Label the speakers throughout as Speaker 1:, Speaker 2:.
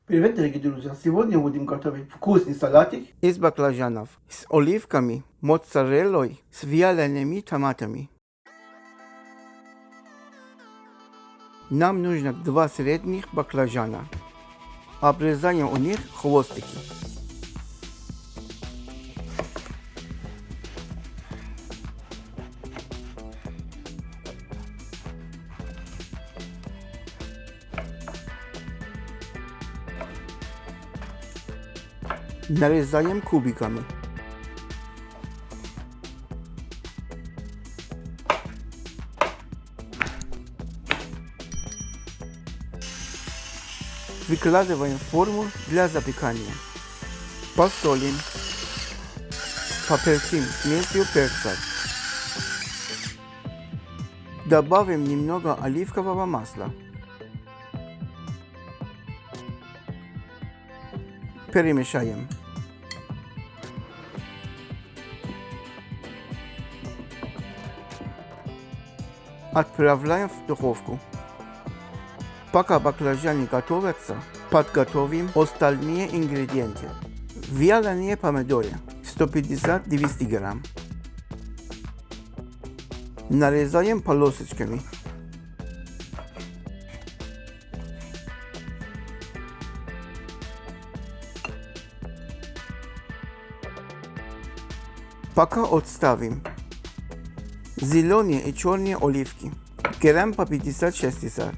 Speaker 1: Привет, дорогие друзья! Сегодня будем готовить вкусный салатик
Speaker 2: из баклажанов с оливками, моцареллой, с вялеными томатами. Нам нужно 2 средних баклажана. Обрезаем у них хвостики. Нарезаем кубиками. Выкладываем в форму для запекания. Посолим. Поперчим смесью перца. Добавим немного оливкового масла. Перемешаем. Отправляем в духовку. Пока баклажаны готовятся, подготовим остальные ингредиенты. Вяленые помидоры 150-200 грамм. Нарезаем полосочками. Пока отставим. Зеленые и черные оливки. Грамм по 50-60.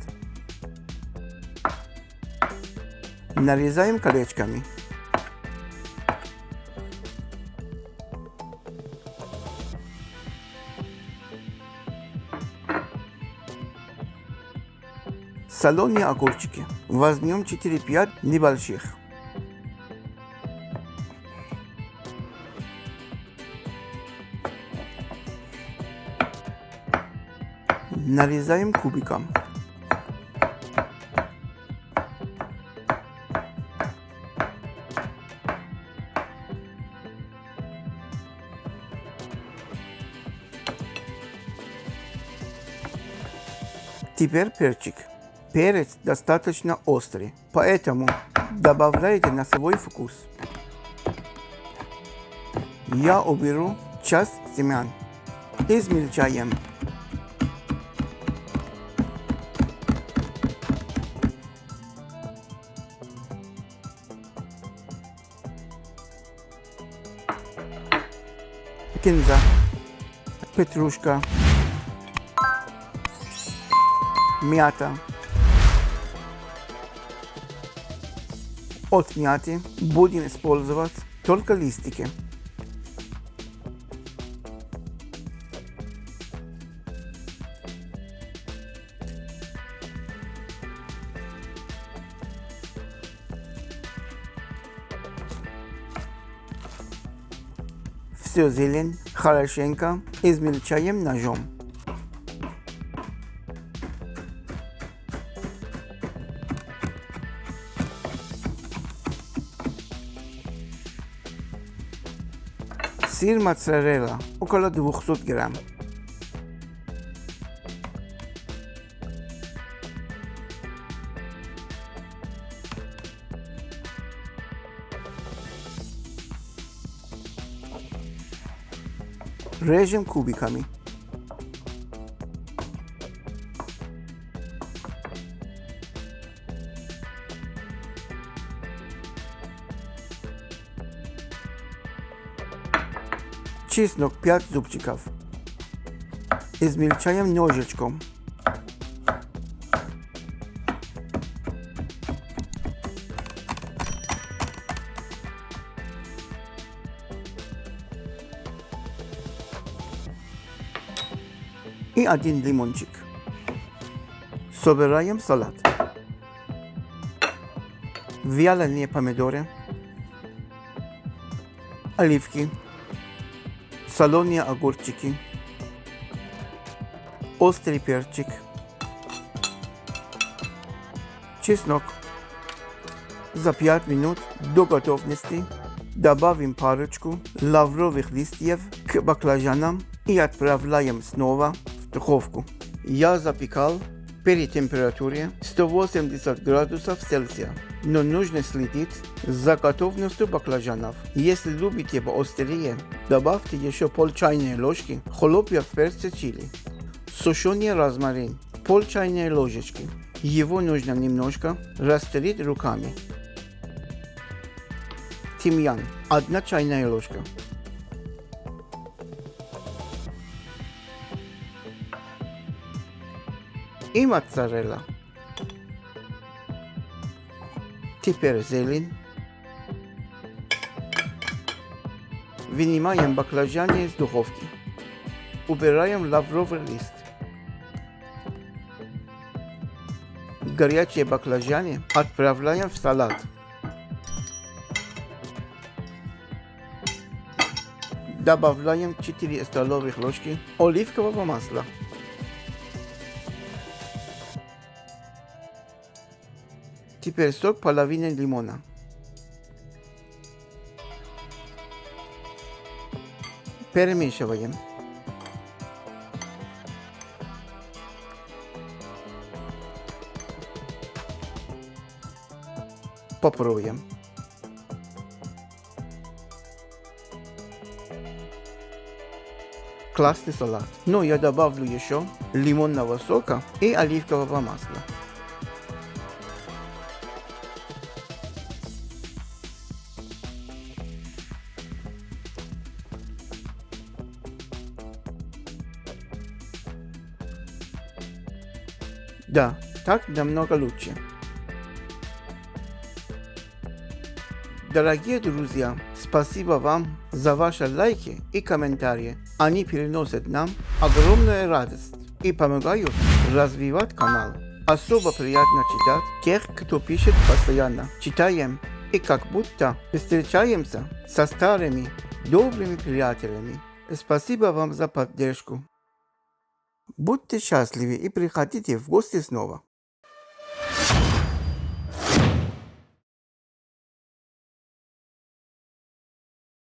Speaker 2: Нарезаем колечками. Соленые огурчики. Возьмем 4-5 небольших. Нарезаем кубиком. Теперь перчик. Перец достаточно острый, поэтому добавляйте на свой вкус. Я уберу часть семян. Измельчаем. Кинза, петрушка, мята. От мяты будем использовать только листики. Всю зелень хорошенько измельчаем ножом. Сыр моцарелла около 200 грамм. Режем кубиками. Чеснок 5 зубчиков. Измельчаем ножичком. И 1 лимончик. Собираем салат. Вяленые помидоры, оливки, соленые огурчики, острый перчик, чеснок. За 5 минут до готовности добавим парочку лавровых листьев к баклажанам и отправляем снова в духовку. Я запекал при температуре 180 градусов Цельсия. Но нужно следить за готовностью баклажанов. Если любите поострее, добавьте еще пол чайной ложки хлопьев перца чили. Сушеный розмарин, пол чайной ложечки. Его нужно немножко растереть руками. Тимьян, 1 чайная ложка. И моцарелла. Теперь зелень. Вынимаем баклажаны из духовки. Убираем лавровый лист. Горячие баклажаны отправляем в салат. Добавляем 4 столовых ложки оливкового масла. Теперь сок половины лимона. Перемешиваем. Попробуем. Классный салат. Но я добавлю еще лимонного сока и оливкового масла. Да, так намного лучше. Дорогие друзья, спасибо вам за ваши лайки и комментарии. Они приносят нам огромную радость и помогают развивать канал. Особо приятно читать тех, кто пишет постоянно. Читаем и как будто встречаемся со старыми добрыми приятелями. Спасибо вам за поддержку. Будьте счастливы и приходите в гости снова.